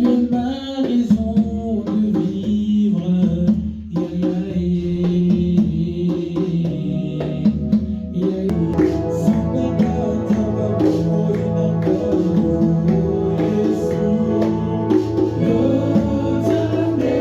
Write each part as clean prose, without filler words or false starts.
Ma raison de vivre, ya ya ya Sukata babo inako Yesu Lotande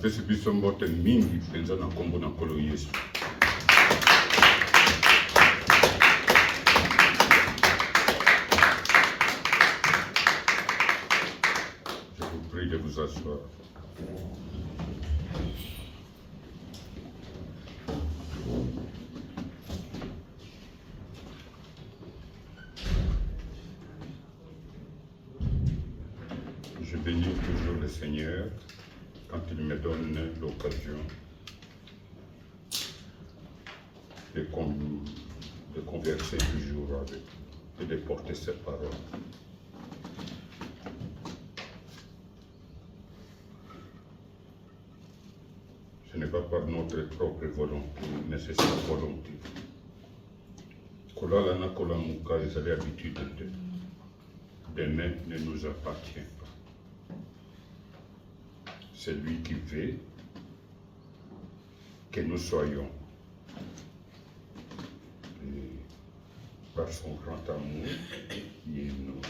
napesi biso mbote mingi mpenza na nkombo na nkolo Yesu. Je vous prie de vous asseoir. Je bénis toujours le Seigneur quand il me donne l'occasion de converser toujours avec et de porter ses paroles. Ce n'est pas par notre propre volonté, mais c'est sa volonté. Kolala na kolamuka ezali habitude d'aimer ne nous appartient pas. C'est lui qui veut que nous soyons. Et par son grand amour, il nous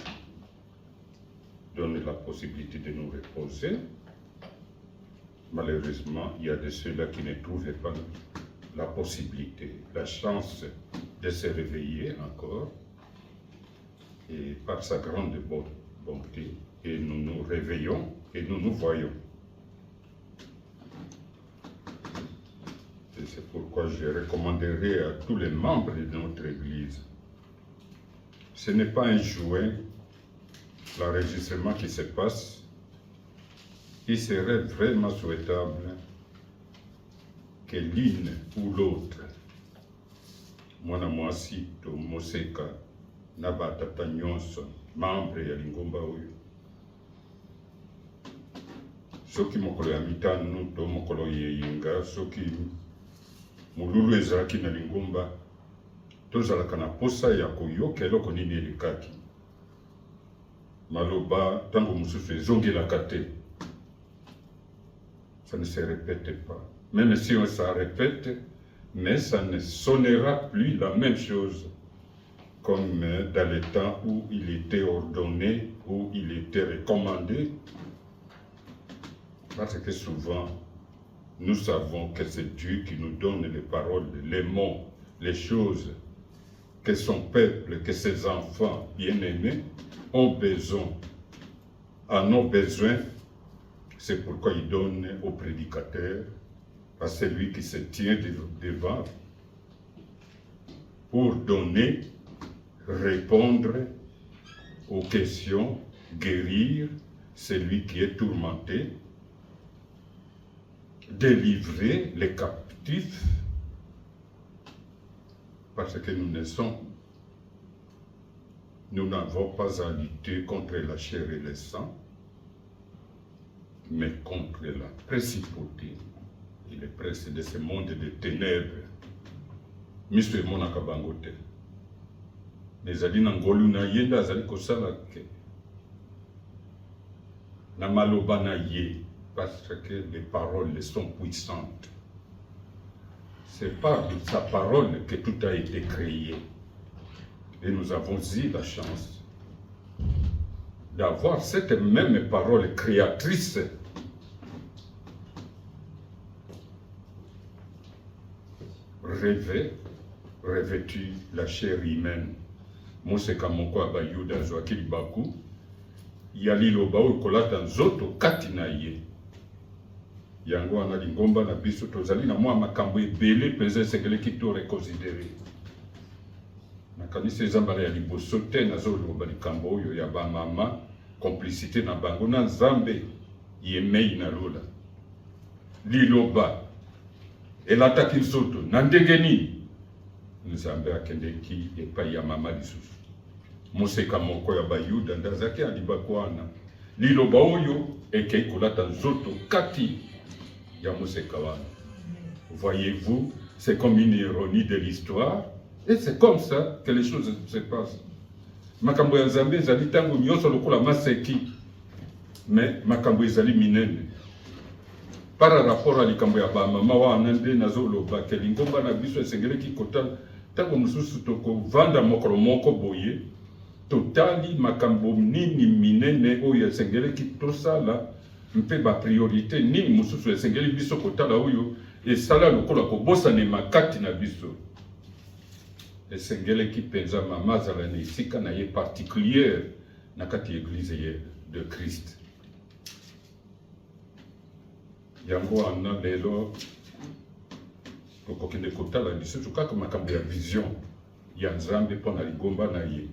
donne la possibilité de nous reposer. Malheureusement, il y a de ceux-là qui ne trouvaient pas la possibilité, la chance de se réveiller encore. Et par sa grande bonté, et nous nous réveillons et nous nous voyons. Et c'est pourquoi je recommanderais à tous les membres de notre Église, ce n'est pas un jouet, l'enregistrement qui se passe. Il serait vraiment souhaitable que l'une ou l'autre, mwana mwasi to moseka na batata nyonso membre ya lingomba oyo, soki mokolo ya mitano to mokolo yeyinga, soki mululu ezalaki na lingomba, tozalaka na posa ya koyoka eloko nini elekaki. Maloba tango mosusu ezongelaka te. Ça ne se répète pas. Même si on s'en répète, mais ça ne sonnera plus la même chose comme dans le temps où il était ordonné, où il était recommandé. Parce que souvent, nous savons que c'est Dieu qui nous donne les paroles, les mots, les choses que son peuple, que ses enfants bien-aimés ont besoin, à nos besoins. C'est pourquoi il donne au prédicateur, à celui qui se tient devant, pour donner, répondre aux questions, guérir celui qui est tourmenté, délivrer les captifs, parce que nous n'avons pas à lutter contre la chair et le sang, mais contre la principauté et les princes de ce monde de ténèbres. Miso emonaka bango te. Ezali na ngolu na ye nde azali kosala ke. Na maloba na ye, parce que les paroles sont puissantes. C'est par sa parole que tout a été créé. Et nous avons eu la chance d'avoir cette même parole créatrice revêtue la chair humaine. Moseka moko abayuda azwaki libaku ya liloba oyo kolata nzoto kati na ye. Yango wana lingomba na biso tozali na mwa makambo ebele mpenza esengeleki to reconsidere. Nakanisi eza mbala ya liboso te nazoloba likambo oyo ya bamama, complicité na bango na Nzambe yemei na lola. Liloba elataki nzoto na ndenge nini Nzambe akendeki epai ya mama lisusu. Moseka moko ya bayuda nde azalaki na libaku wana. Liloba oyo ekei kolata nzoto kati ya moseka wana. Voyez-vous, c'est comme une ironie de l'histoire. Et c'est comme ça que les choses se passent. Makambo ya Nzambe ezali tango nyonso lokola maseki, mais makambo ezali minene. Par rapport à likambo ya bamama wana nde nazoloba ke lingomba na biso esengeleki kotala tango mosusu tokovanda mokolo moko boye, totali makambo nini minene oyo esengeleki tosala mpe bapriorité nini mosusu esengeli biso kotala oyo esala lokola kobosanema kati na biso. Esengeleki mpenza mama azala na esika na ye particulière na kati ya eglize de Christ. Yango wana lelo tokokende kotala lisusu kaka makambo ya vision ya Nzambe mpo na lingomba na ye.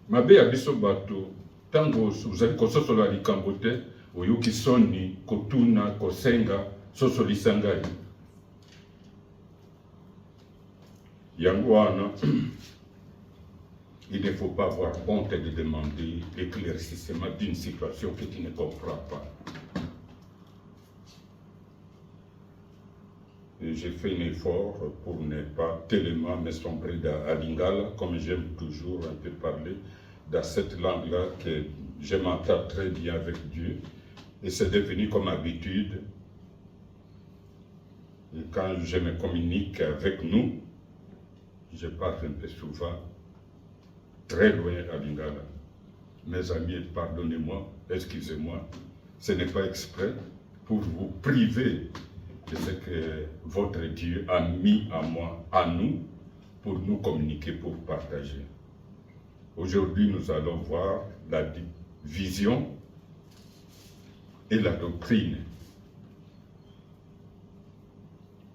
Mabe ya biso bato tango ozali kososola likambo te oyoki soni kotuna kosenga sosolisa ngai. Yango wana il ne faut pas avoir honte de demander l'éclaircissement d'une situation que tu ne comprends pas. J'ai fait un effort pour ne pas tellement me sombrer à Lingala, comme j'aime toujours un peu parler, dans cette langue-là que je m'entends très bien avec Dieu. Et c'est devenu comme habitude. Et quand je me communique avec nous, je parle un peu souvent très loin à Lingala. Mes amis, pardonnez-moi, excusez-moi, ce n'est pas exprès pour vous priver de ce que votre Dieu a mis à moi, à nous, pour nous communiquer, pour partager. Aujourd'hui, nous allons voir la vision et la doctrine.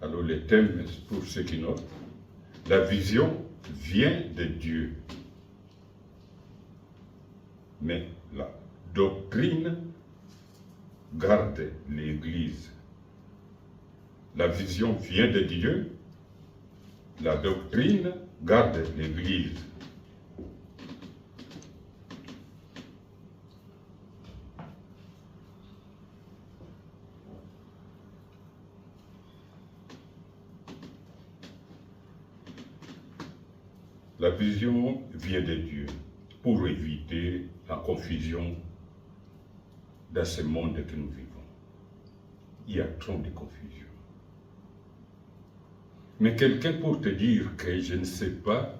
Alors le thème, pour ceux qui notent, la vision vient de Dieu. Mais la doctrine garde l'Église. La vision vient de Dieu, la doctrine garde l'Église. La vision vient de Dieu pour éviter la confusion dans ce monde que nous vivons. Il y a trop de confusion. Mais quelqu'un pour te dire que je ne sais pas,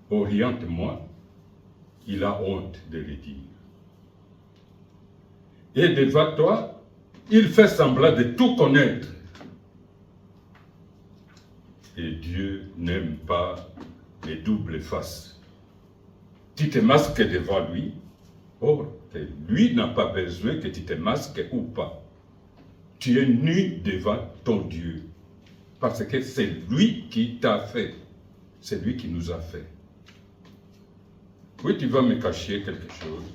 oriente-moi, il a honte de le dire. Et devant toi, il fait semblant de tout connaître. Et Dieu n'aime pas les doubles faces. Tu te masques devant lui, or lui n'a pas besoin que tu te masques ou pas. Tu es nu devant ton Dieu, parce que c'est lui qui t'a fait, c'est lui qui nous a fait. Oui, tu vas me cacher quelque chose,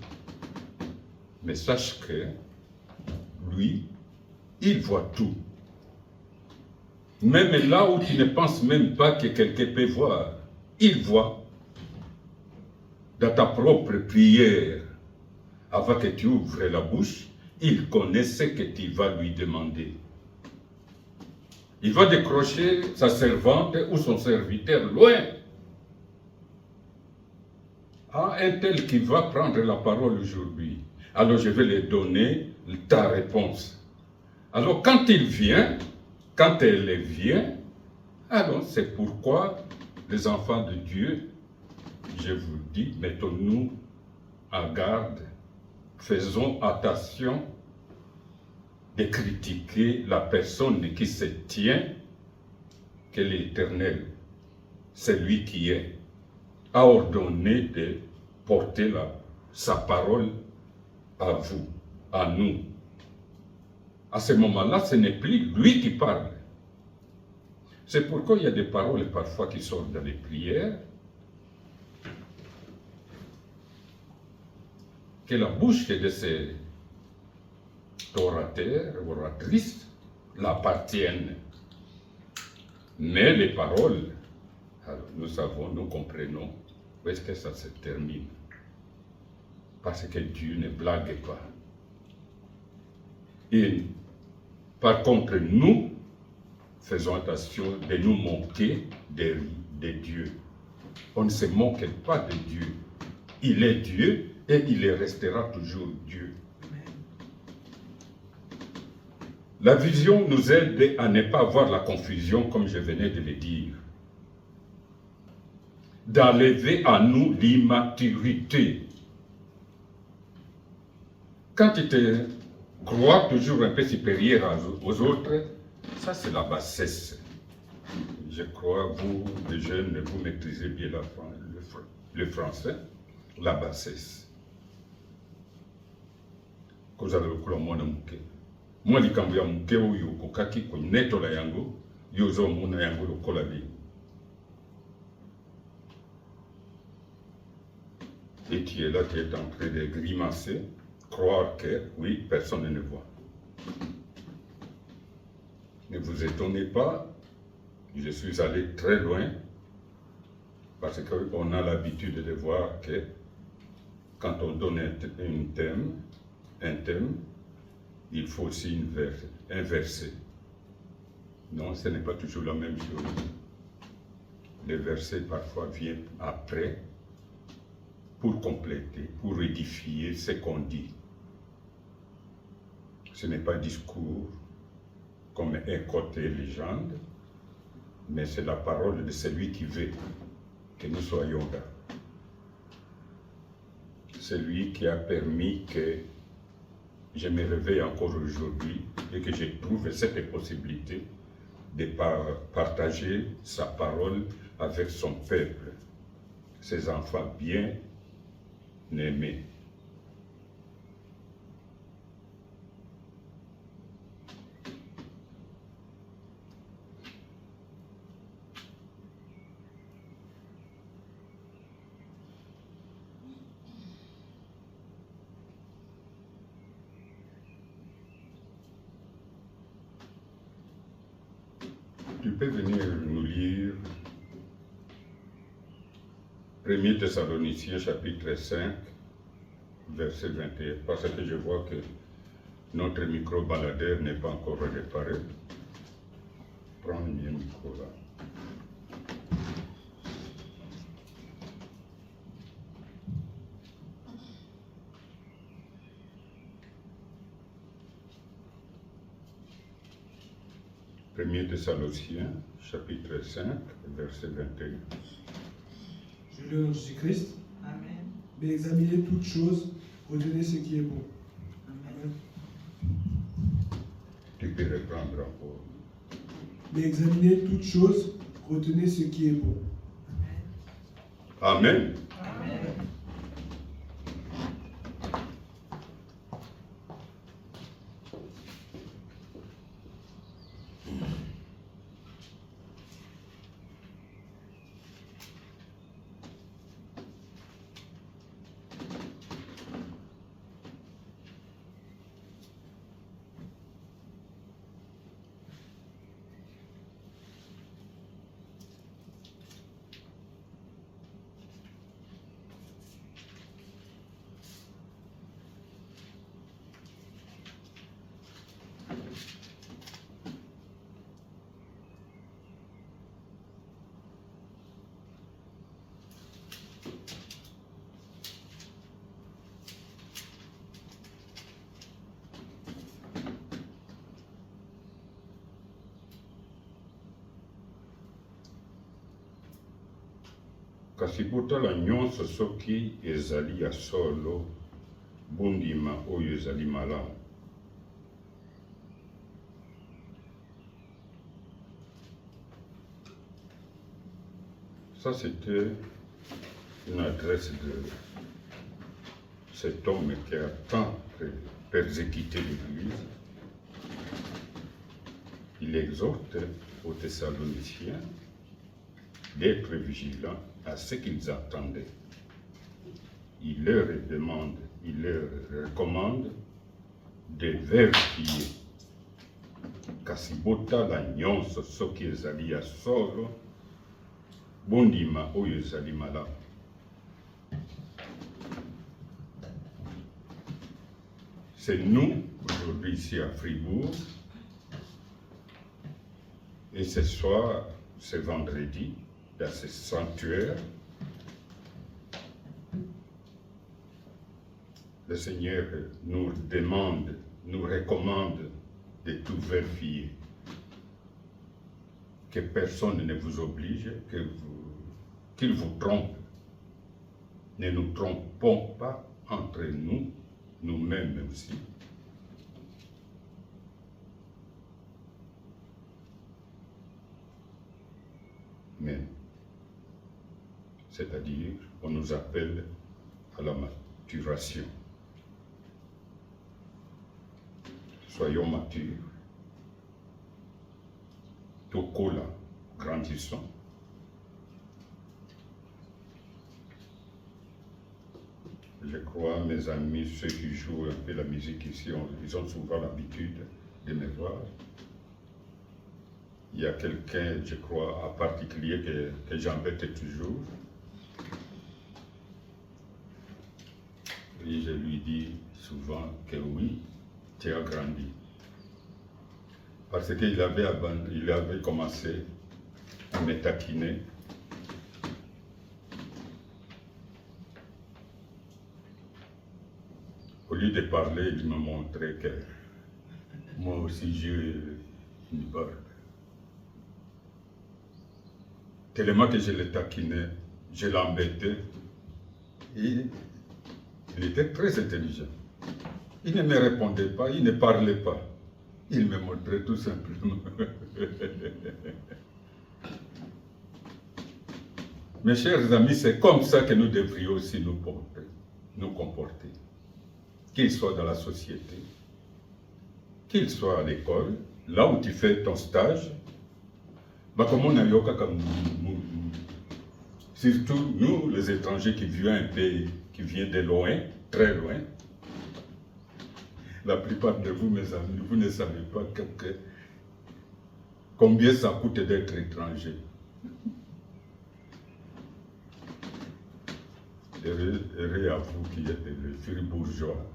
mais sache que lui, il voit tout. Même là où tu ne penses même pas que quelqu'un peut voir, il voit. Dans ta propre prière, avant que tu ouvres la bouche, il connaît ce que tu vas lui demander. Il va décrocher sa servante ou son serviteur loin. Ah, un tel qui va prendre la parole aujourd'hui. Alors je vais lui donner ta réponse. Alors quand il vient, quand elle vient, alors c'est pourquoi les enfants de Dieu, je vous dis, mettons-nous en garde, faisons attention de critiquer la personne qui se tient, que l'Éternel, c'est lui qui est, a ordonné de porter sa parole à vous, à nous. À ce moment-là, ce n'est plus lui qui parle. C'est pourquoi il y a des paroles parfois qui sortent dans les prières, que la bouche de ces orateurs, oratrices, l'appartiennent. Mais les paroles, alors nous savons, nous comprenons où est-ce que ça se termine. Parce que Dieu ne blague pas. Et par contre, nous faisons attention de nous moquer de Dieu. On ne se moque pas de Dieu. Il est Dieu et il restera toujours Dieu. La vision nous aide à ne pas avoir la confusion, comme je venais de le dire. D'enlever à nous l'immaturité. quand tu te crois toujours un peu supérieur aux autres, ça c'est la bassesse. Je crois, vous, les jeunes, vous maîtrisez bien le français, la bassesse. Kozala lokula mwana muke. Mwa likambo ya muke oyo kokaki konetola yango, yo ozomona yango lokola li. Et tu es là, tu es en train de grimacer, croire que, oui, personne ne voit. Ne vous étonnez pas, je suis allé très loin, parce qu'on a l'habitude de voir que quand on donne un thème, il faut aussi inverser. Non, ce n'est pas toujours la même chose. Les versets parfois viennent après pour compléter, pour édifier ce qu'on dit. Ce n'est pas discours comme un côté légende, mais c'est la parole de celui qui veut que nous soyons là. Celui qui a permis que je me réveille encore aujourd'hui et que je trouve cette possibilité de partager sa parole avec son peuple, ses enfants bien aimés. Tu peux venir nous lire 1 Thessaloniciens chapitre 5, verset 21, parce que je vois que notre micro-baladeur n'est pas encore réparé. Prends le micro là. Premier Thessaloniciens, chapitre 5, verset 21. Je lis en Jésus-Christ. Amen. Mais examinez toutes choses, retenez ce qui est bon. Amen. Tu peux reprendre encore. Mais examinez toutes choses, retenez ce qui est bon. Amen. Amen. Kasi botala nyonso soki ezali ya solo, bondima oyo ezali malamu. Ça, c'était une adresse de cet homme qui a tant persécuté l'Église. Il exhorte aux Thessaloniciens d'être vigilants à ce qu'ils attendaient. Il leur demande, il leur recommande de vérifier. Kasi botala nyonso soki ezali ya solo, bondima oyo ezali malamu. C'est nous, aujourd'hui ici à Fribourg, et ce soir, ce vendredi, dans ce sanctuaire, le Seigneur nous demande, nous recommande de tout vérifier. Que personne ne vous oblige, qu'il vous trompe. Ne nous trompons pas entre nous nous-mêmes aussi. Mais, c'est-à-dire, on nous appelle à la maturation. Soyons matures. Tokola, grandissons. Je crois, mes amis, ceux qui jouent un peu la musique ici, ils ont souvent l'habitude de me voir. Il y a quelqu'un, je crois, en particulier que j'embête toujours. Et je lui dis souvent que oui, tu as grandi. Parce qu'il avait commencé à me taquiner. Au lieu de parler, il me montrait que moi aussi j'ai une barbe. Tellement que je le taquinais, je l'embêtais. Et il était très intelligent. Il ne me répondait pas, il ne parlait pas. Il me montrait tout simplement. Mes chers amis, c'est comme ça que nous devrions aussi nous comporter. Qu'il soit dans la société, qu'il soit à l'école, là où tu fais ton stage, comme on a eu surtout nous, les étrangers qui viennent un pays, qui viennent de loin, très loin. La plupart de vous, mes amis, vous ne savez pas combien ça coûte d'être étranger. Heureux à vous qui êtes le fribourgeois.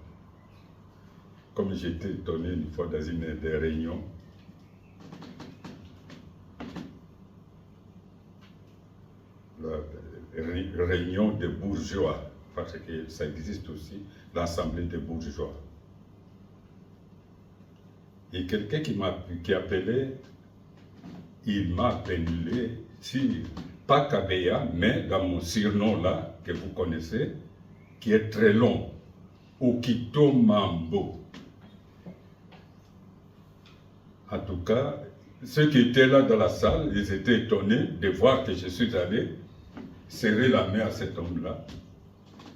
Comme j'étais étonné une fois dans une des réunions, la réunion des bourgeois, parce que ça existe aussi, l'assemblée des bourgeois. Et quelqu'un qui appelait, il m'a appelé, pas Kabeya, mais dans mon surnom là, que vous connaissez, qui est très long, Okito Mambo. En tout cas, ceux qui étaient là dans la salle, ils étaient étonnés de voir que je suis allé serrer la main à cet homme-là.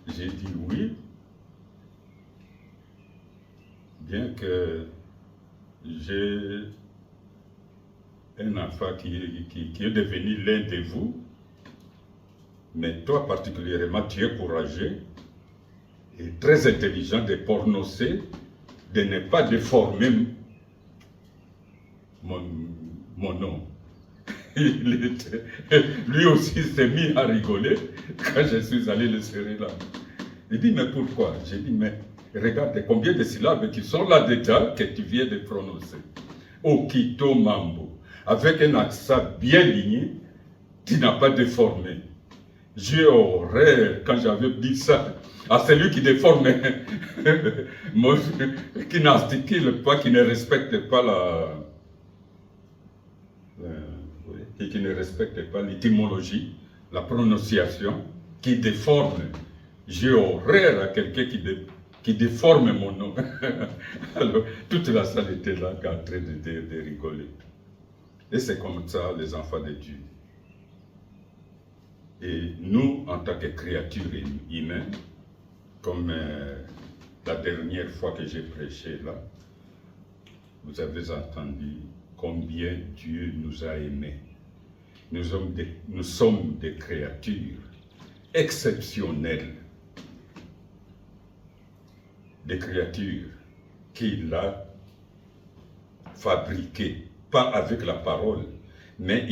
J'ai dit oui, bien que j'ai un enfant qui est devenu l'un de vous, mais toi particulièrement, tu es courageux et très intelligent de prononcer, de ne pas déformer mon nom. Lui aussi s'est mis à rigoler quand je suis allé le serrer là. Il dit, mais pourquoi? J'ai dit, mais regarde combien de syllabes qui sont là déjà que tu viens de prononcer. Okito Mambo. Avec un accent bien ligné, tu n'as pas déformé. J'ai horreur quand j'avais dit ça à celui qui déforme, qui n'articule pas, qui ne respecte pas qui ne respecte pas l'étymologie, la prononciation, qui déforme. J'ai horreur à quelqu'un qui déforme mon nom. Alors, toute la salle était là en train de rigoler. Et c'est comme ça, les enfants de Dieu. Et nous, en tant que créatures humaines, comme la dernière fois que j'ai prêché là, vous avez entendu combien Dieu nous a aimés. Nous sommes des créatures exceptionnelles, des créatures qu'il a fabriquées, pas avec la parole, mais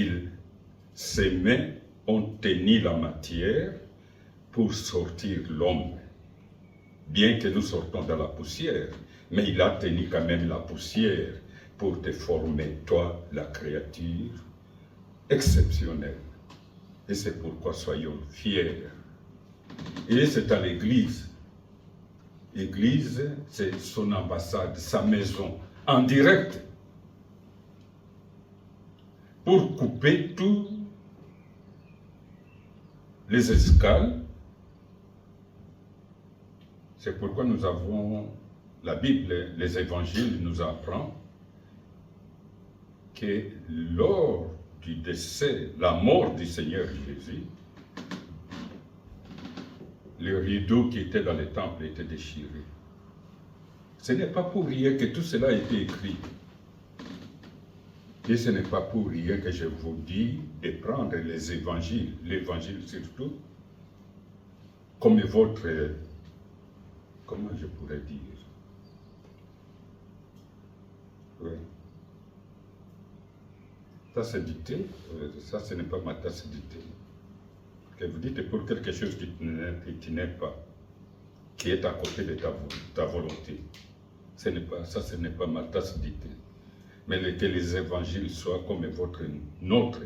ses mains ont tenu la matière pour sortir l'homme. Bien que nous sortons dans la poussière, mais il a tenu quand même la poussière pour te former, toi, la créature exceptionnelle. Et c'est pourquoi soyons fiers. Et c'est à l'Église. L'Église, c'est son ambassade, sa maison, en direct, pour couper tous les escales. C'est pourquoi nous avons la Bible, les évangiles nous apprennent que lors du décès, la mort du Seigneur Jésus, le rideau qui était dans le temple était déchiré. Ce n'est pas pour rien que tout cela a été écrit. Et ce n'est pas pour rien que je vous dis de prendre les évangiles, l'évangile surtout, comme votre, comment je pourrais dire, oui. Tasse dictée, ça ce n'est pas ma tasse dictée. Que vous dites pour quelque chose qui n'est pas, qui est à côté de ta volonté. Ce n'est pas, ça ce n'est pas ma tasse dictée. Mais que les évangiles soient comme notre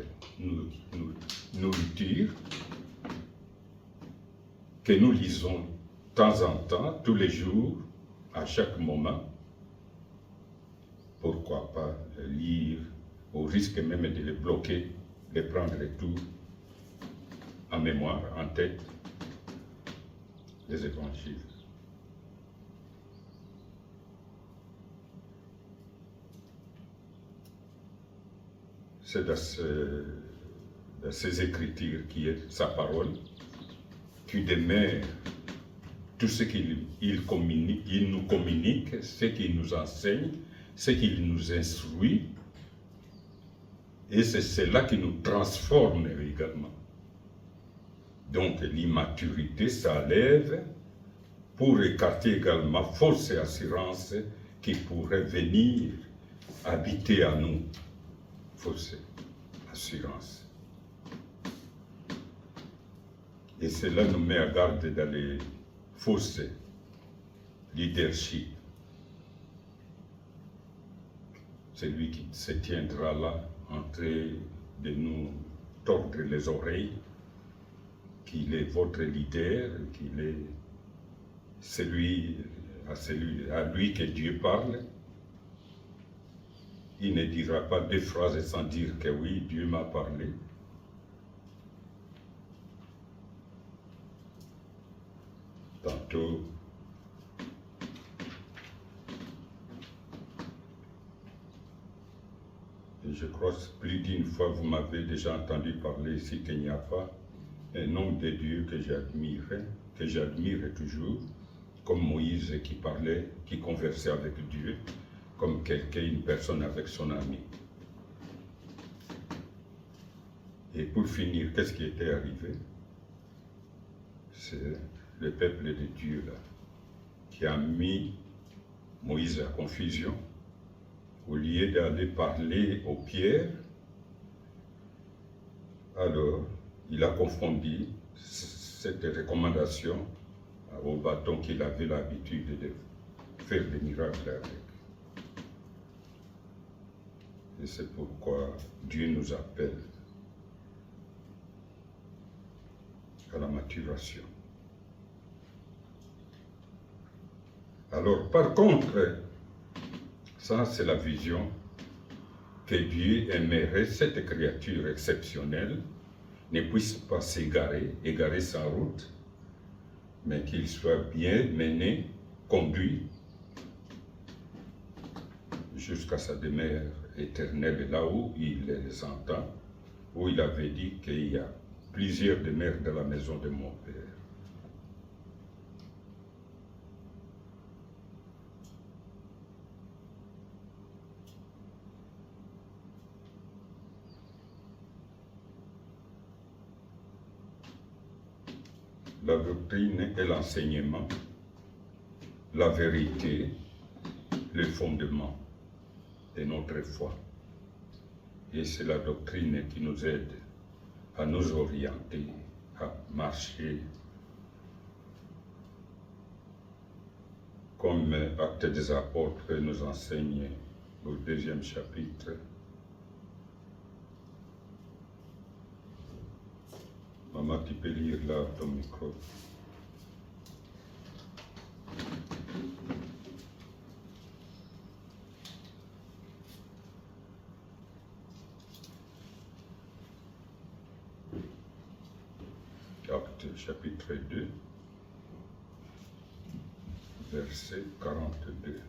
nourriture, que nous lisons de temps en temps, tous les jours, à chaque moment. Pourquoi pas lire, au risque même de les bloquer, de prendre tout en mémoire, en tête, les évangiles. C'est dans ces écritures qui est sa parole, qui demeure tout ce qu'il nous communique, ce qu'il nous enseigne, ce qu'il nous instruit, et c'est cela qui nous transforme également. Donc l'immaturité s'enlève pour écarter également fausses assurances qui pourraient venir habiter à nous. Fausse assurance. Et cela nous met à garde dans les fausses leadership. Celui qui se tiendra là en train de nous tordre les oreilles, qu'il est votre leader, qu'il est à lui que Dieu parle. Il ne dira pas deux phrases sans dire que oui, Dieu m'a parlé. Tantôt, et je crois plus d'une fois, vous m'avez déjà entendu parler ici qu'il n'y a pas un homme de Dieu que j'admire toujours, comme Moïse qui parlait, qui conversait avec Dieu, comme quelqu'un, une personne avec son ami. Et pour finir, qu'est-ce qui était arrivé? C'est le peuple de Dieu là, qui a mis Moïse à confusion. Au lieu d'aller parler aux pierres, alors il a confondu cette recommandation au bâton qu'il avait l'habitude de faire des miracles avec. Et c'est pourquoi Dieu nous appelle à la maturation. Alors, par contre, ça c'est la vision que Dieu aimerait cette créature exceptionnelle ne puisse pas égarer sa route, mais qu'il soit bien mené, conduit jusqu'à sa demeure éternelle, là où il les entend, où il avait dit qu'il y a plusieurs demeures dans la maison de mon Père. La doctrine est l'enseignement, la vérité, le fondement de notre foi. Et c'est la doctrine qui nous aide à nous orienter, à marcher comme Actes des Apôtres nous enseigne au 2e chapitre. Maman, tu peux lire là ton micro. Actes chapitre 2. verset 42.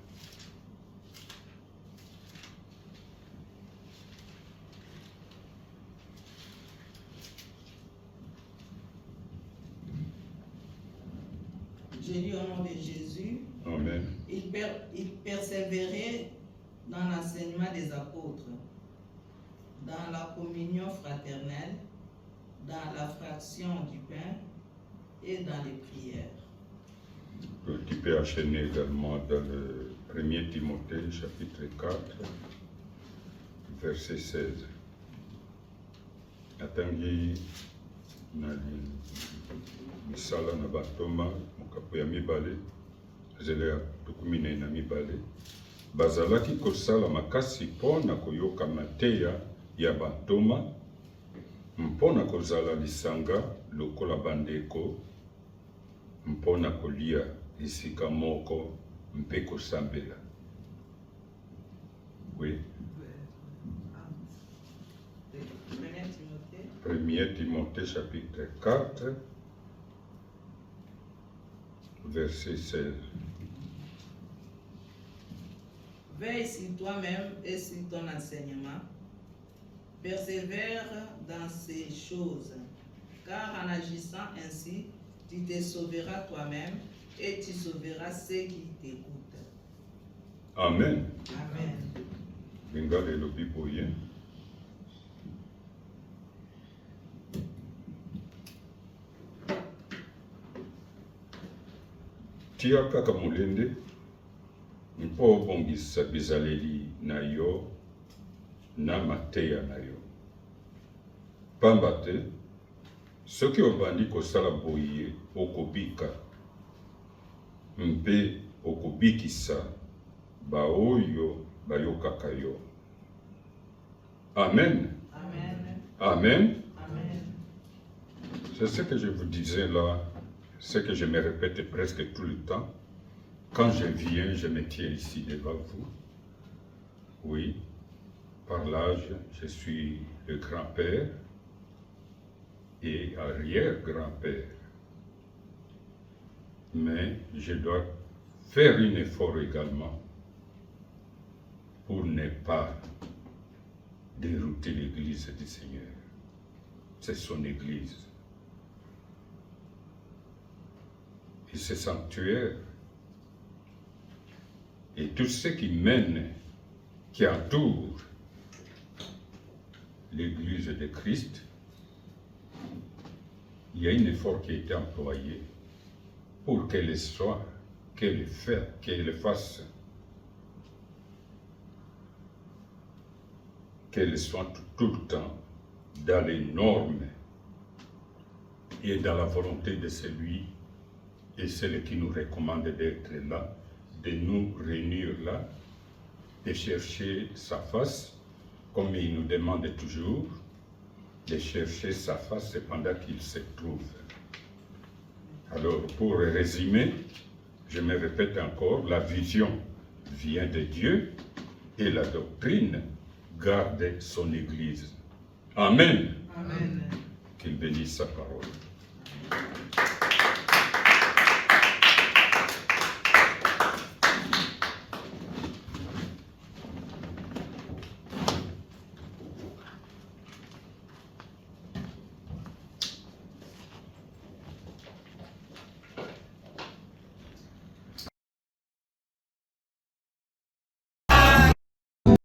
Je lis au nom de Jésus. Amen. Il persévérait dans l'enseignement des apôtres, dans la communion fraternelle, dans la fraction du pain et dans les prières. Tu peux enchaîner également dans le 1er Timothée, chapitre 4, verset 16. Atangi na misala na batoma mokapo ya mibale zele ya tukumine na mibale bazalaki kosala makasi mpona koyoka mateya ya bantoma mpona kozala lisanga lokola bandeko mpona kolia esika moko mpe kosambela. Oui. 1er Timothée chapitre 4 verset 16. Veille sur toi-même et sur ton enseignement. Persévère dans ces choses, car en agissant ainsi, tu te sauveras toi-même et tu sauveras ceux qui t'écoutent. Amen. Amen. Bingale lobi boye. Tia kaka molende mpo obongisa bizaleli na yo na mateya na yo. Pamba te soki obandi kosala boye okobika mpe okobikisa baoyo bayokaka yo. Amen. Amen. Amen. Amen. C'est ce que je vous disais là, ce que je me répète presque tout le temps. Quand je viens, je me tiens ici devant vous. Oui, par l'âge, je suis le grand-père et arrière-grand-père. Mais je dois faire un effort également pour ne pas dérouter l'Église du Seigneur. C'est son Église. Et ce sanctuaire et tout ce qui mène, qui entoure l'Église de Christ, il y a un effort qui a été employé pour qu'elle soit, qu'elle fasse, qu'elle soit tout le temps dans les normes et dans la volonté de celui et celle qui nous recommande d'être là, de nous réunir là, de chercher sa face, comme il nous demande toujours, de chercher sa face pendant qu'il se trouve. Alors, pour résumer, je me répète encore, la vision vient de Dieu et la doctrine garde son Église. Amen. Amen. Qu'il bénisse sa parole.